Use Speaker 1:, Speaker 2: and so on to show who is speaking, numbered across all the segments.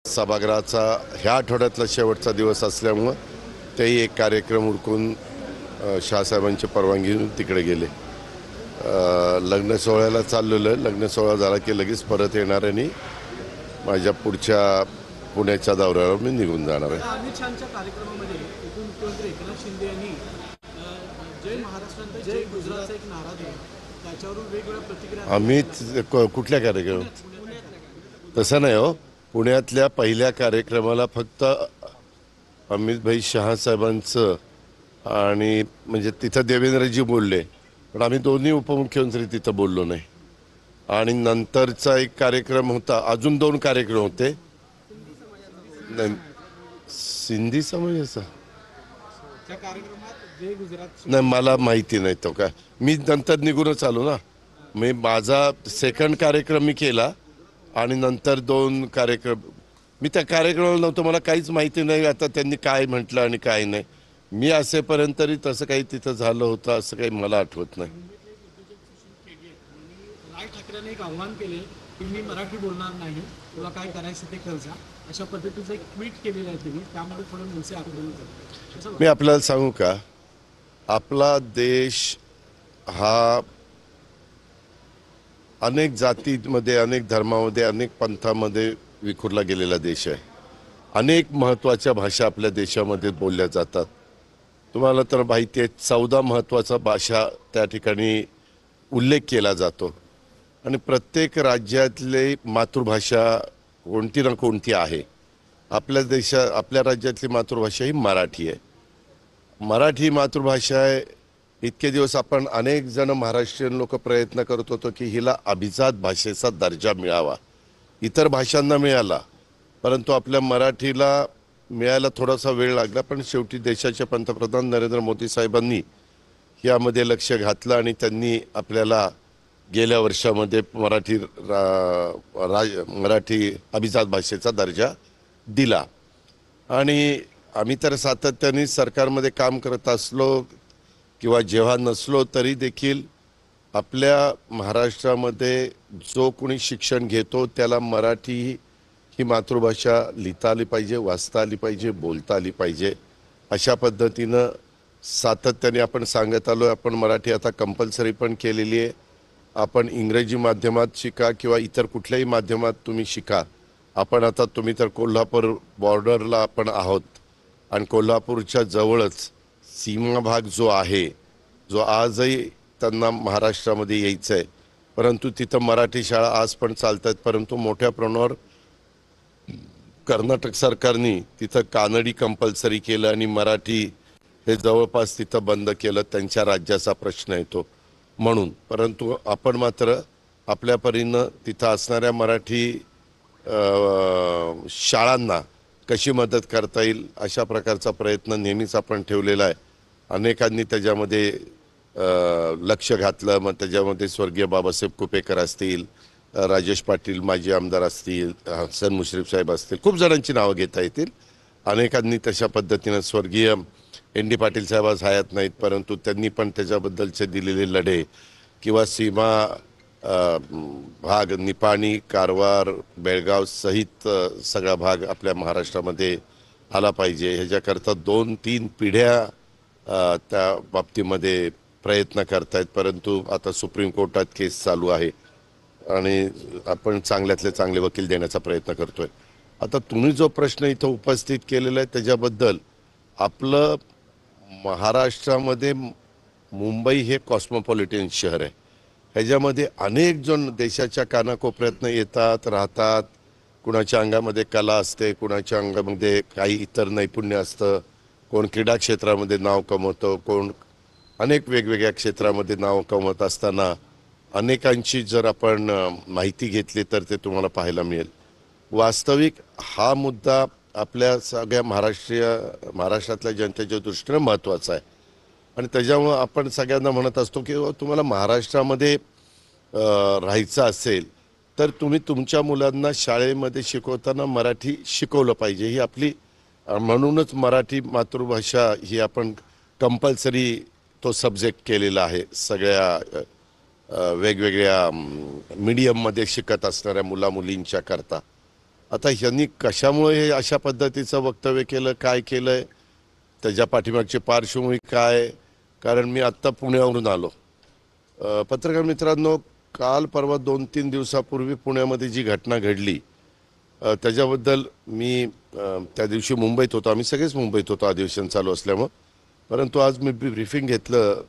Speaker 1: सभागृहाचा ह्या आठवड्यातला शेवटचा दिवस असल्यामुळं तेही एक कार्यक्रम उरकून शाहसाहेबांची परवानगी घेऊन तिकडे गेले. लग्न सोहळ्याला चाललेलं आहे. लग्न सोहळा झाला की लगेच परत येणार आणि माझ्या पुढच्या पुण्याच्या दौऱ्यावर मी निघून जाणार आहे.
Speaker 2: अमित शहाच्या कार्यक्रमामध्ये उपमुख्यमंत्री एकनाथ शिंदे यांनी जय महाराष्ट्र जय गुजरातचा एक नारा दिला. त्याच्यावरून वेगवेगळ्या प्रतिक्रिया.
Speaker 1: अमित कुठल्या कार्यक्रमात? तसं नाही हो. पुण्यातल्या पहिल्या कार्यक्रमाला फक्त अमित शहा साहेबांचं आणि म्हणजे तिथं देवेंद्रजी बोलले, पण आम्ही दोन्ही उपमुख्यमंत्री तिथं बोललो नाही. आणि नंतरचा एक कार्यक्रम होता, अजून 2 कार्यक्रम होते. नाही, सिंधी समाजाचा नाही, मला माहिती नाही तो काय. मी नंतर निघूनच आलो ना. मी माझा सेकंड कार्यक्रम मी केला आणि नंतर 2 कार्यक्रम. मी त्या कार्यक्रमाला नव्हतं, मला काहीच माहिती नाही आता त्यांनी काय म्हटलं आणि काय नाही. मी असेपर्यंत तरी तसं काही तिथं झालं होतं असं काही मला आठवत नाही.
Speaker 2: राज ठाकरेंनी एक आव्हान केले की मी मराठी बोलणार नाही, तुला काय करायचं ते कर जा, अशा पद्धतीचं एक ट्विट केलेलं आहे त्यांनी. त्यामध्ये थोडं मनसे आक्रमण झालं.
Speaker 1: मी आपल्याला सांगू का, आपला देश हा अनेक जातीमध्ये, अनेक धर्मामध्ये, अनेक पंथामध्ये विखुरला गेलेला देश आहे. अनेक महत्त्वाच्या भाषा आपल्या देशामध्ये बोलल्या जातात. तुम्हाला तर माहिती आहे, 14 महत्त्वाचा भाषा त्या ठिकाणी उल्लेख केला जातो. आणि प्रत्येक राज्यातले मातृभाषा कोणती ना कोणती आहे. आपल्या राज्यातली मातृभाषा ही मराठी आहे. मराठी मातृभाषा आहे. इतके दिवस आपण अनेक जण महाराष्ट्रीयन लोक प्रयत्न करत होतो की हिला अभिजात भाषेचा दर्जा मिळावा. इतर भाषांना मिळाला, परंतु आपल्या मराठीला मिळायला थोडासा वेळ लागला. पण शेवटी देशाचे पंतप्रधान नरेंद्र मोदी साहेबांनी यामध्ये लक्ष घातलं आणि त्यांनी आपल्याला गेल्या वर्षामध्ये मराठी अभिजात भाषेचा दर्जा दिला. आणि आम्ही तर सातत्याने सरकारमध्ये काम करत असलो किंवा जेव्हा नसलो तरी देखील आपल्या महाराष्ट्रामध्ये जो कोणी शिक्षण घेतो त्याला मराठी ही मातृभाषा लिहिता आली पाहिजे, वाचता आली पाहिजे, बोलता आली पाहिजे. अशा पद्धतीनं सातत्याने आपण सांगत आलो. आपण मराठी आता कंपल्सरी पण केलेली आहे. आपण इंग्रजी माध्यमात शिका किंवा इतर कुठल्याही माध्यमात तुम्ही शिका. आपण आता तुम्ही तर कोल्हापूर बॉर्डरला आपण आहोत आणि कोल्हापूरच्या जवळच सीमा भाग जो आहे, जो आजही त्यांना महाराष्ट्रामध्ये यायचं आहे, परंतु तिथं मराठी शाळा आज पण चालत आहेत. परंतु मोठ्या प्रमाणावर कर्नाटक सरकारने तिथं कानडी कंपल्सरी केलं आणि मराठी हे जवळपास तिथं बंद केलं. त्यांच्या राज्याचा प्रश्न येतो म्हणून. परंतु आपण मात्र आपल्या परीनं तिथं असणाऱ्या मराठी शाळांना कशी मदत करता येईल अशा प्रकारचा प्रयत्न नेहमीच आपण ठेवलेला आहे. अनेकांनी त्याच्यामध्ये लक्ष घातलं. मग त्याच्यामध्ये स्वर्गीय बाबासाहेब कुपेकर असतील, राजेश पाटील माजी आमदार असतील, हसन मुश्रीफ साहेब असतील, खूप जणांची नावं घेता येतील. अनेकांनी तशा पद्धतीनं स्वर्गीय ND पाटील साहेब आज हयात नाहीत, परंतु त्यांनी पण त्याच्याबद्दलचे दिलेले लढे किंवा सीमा भाग निपाणी, कारवार, बेळगाव सहित सगळा भाग आपल्या महाराष्ट्रामध्ये आला पाहिजे ह्याच्याकरता 2-3 पिढ्या त्या बाबतीमध्ये प्रयत्न करतायत. परंतु आता सुप्रीम कोर्टात केस चालू आहे आणि आपण चांगल्यातले चांगले वकील देण्याचा प्रयत्न करतोय. आता तुम्ही जो प्रश्न इथं उपस्थित केलेला आहे त्याच्याबद्दल, आपलं महाराष्ट्रामध्ये मुंबई हे कॉस्मोपॉलिटन शहर आहे. ह्याच्यामध्ये अनेक जण देशाच्या कानाकोपऱ्यातनं येतात, राहतात. कुणाच्या अंगामध्ये कला असते, कुणाच्या अंगामध्ये काही इतर नैपुण्य असतं. कोण क्रीडा क्षेत्रामध्ये नाव कमवतं, कोण अनेक वेगवेगळ्या क्षेत्रामध्ये नाव कमवत असताना अनेकांची जर आपण माहिती घेतली तर ते तुम्हाला पाहायला मिळेल. वास्तविक हा मुद्दा आपल्या सगळ्या महाराष्ट्रातल्या जनतेच्या दृष्टीने महत्त्वाचा आहे. आणि त्याच्यामुळं आपण सगळ्यांना म्हणत असतो की तुम्हाला महाराष्ट्रामध्ये राहायचं असेल तर तुम्ही तुमच्या मुलांना शाळेमध्ये शिकवताना मराठी शिकवलं पाहिजे. ही आपली म्हणूनच मराठी मातृभाषा ही आपण कंपल्सरी तो सब्जेक्ट केलेला आहे सगळ्या वेगवेगळ्या मीडियममध्ये शिकत असणाऱ्या मुलामुलींच्या करता. आता ह्यांनी कशामुळे हे अशा पद्धतीचं वक्तव्य केलं, काय केलंय, त्याच्या पाठीमागची पार्श्वभूमी काय? कारण मी आत्ता पुण्यावरून आलो. पत्रकार मित्रांनो, काल परवा 2-3 दिवसापूर्वी पुण्यामध्ये जी घटना घडली त्याच्याबद्दल मी त्या दिवशी मुंबईत होतो. आम्ही सगळेच मुंबईत होतो अधिवेशन चालू असल्यामुळं. परंतु आज मी ब्रीफिंग घेतलं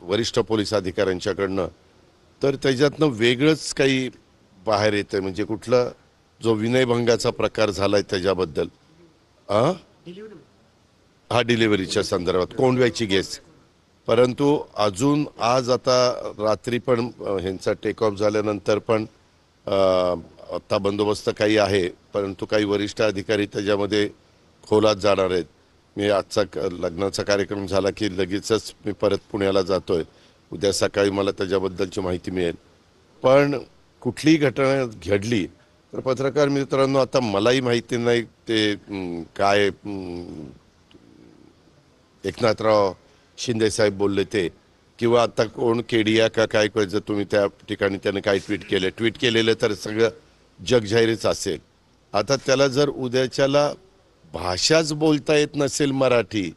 Speaker 1: वरिष्ठ पोलीस अधिकाऱ्यांच्याकडनं, तर त्याच्यातनं वेगळंच काही बाहेर येतंय. म्हणजे कुठला जो विनयभंगाचा प्रकार झालाय त्याच्याबद्दल हा डिलिव्हरीच्या संदर्भात कोंडव्याची गेस. परंतु अजून आज आता रात्री पण ह्यांचा टेक ऑफ झाल्यानंतर पण आता बंदोबस्त काही आहे, परंतु काही वरिष्ठ अधिकारी त्याच्यामध्ये खोलात जाणार आहेत. मी आजचा लग्नाचा कार्यक्रम झाला की लगेचच मी परत पुण्याला जातोय. उद्या सकाळी मला त्याच्याबद्दलची माहिती मिळेल. पण कुठलीही घटना घडली तर पत्रकार मित्रांनो, आता मलाही माहिती नाही ते काय एकनाथराव शिंदे साहेब बोलले ते, किंवा आता कोण केडिया का काय करायचं, तुम्ही त्या ठिकाणी त्याने काय ट्विट केलेलं तर सगळं जगजाहीरच असेल. आता त्याला जर उद्याच्याला भाषाच बोलता येत नसेल मराठी,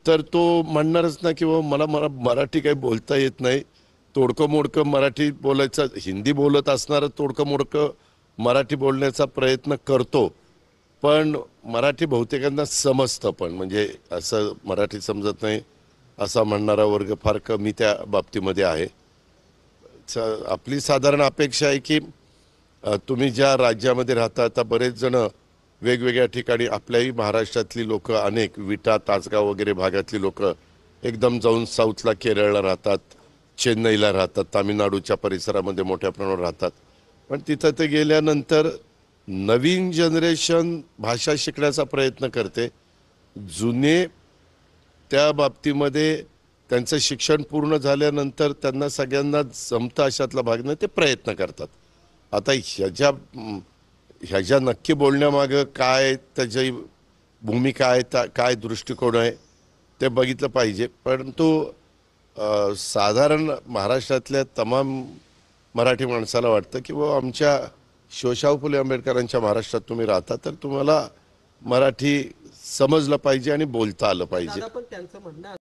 Speaker 1: तर तो म्हणणारच ना की मला मला मराठी काही बोलता येत नाही, तोडकं मोडकं मराठी बोलायचं, हिंदी बोलत असणारं तोडकं मोडकं मराठी बोलण्याचा प्रयत्न करतो. पण मराठी बहुतेकांना समजतं, पण म्हणजे असं मराठी समजत नाही असा म्हणणारा वर्ग फार कमी त्या बाबतीमध्ये आहे. आपली साधारण अपेक्षा आहे की तुम्ही ज्या राज्यामध्ये राहता, आता बरेच जण वेगवेगळ्या ठिकाणी, आपल्याही महाराष्ट्रातली लोक अनेक विटा तासगाव वगैरे भागातली लोक एकदम जाऊन साऊथला, केरळला राहतात, चेन्नईला राहतात, तामिळनाडूच्या परिसरामध्ये मोठ्या प्रमाणावर राहतात. पण तिथं ते गेल्यानंतर नवीन जनरेशन भाषा शिकण्याचा प्रयत्न करते. जुने त्या बाबतीमध्ये त्यांचं शिक्षण पूर्ण झाल्यानंतर त्यांना सगळ्यांना जमतं अशातला भाग नाही, ते प्रयत्न करतात. आता ह्याच्या नक्की बोलण्यामागं काय त्याची भूमिका आहे, काय दृष्टिकोन आहे ते बघितलं पाहिजे. परंतु साधारण महाराष्ट्रातल्या तमाम मराठी माणसाला वाटतं की आमच्या शिवशाहू फुले आंबेडकरांच्या महाराष्ट्रात तुम्ही राहता, तर तुम्हाला मराठी समजलं पाहिजे आणि बोलता आलं पाहिजे.
Speaker 2: दादा, पण त्यांचं म्हणणं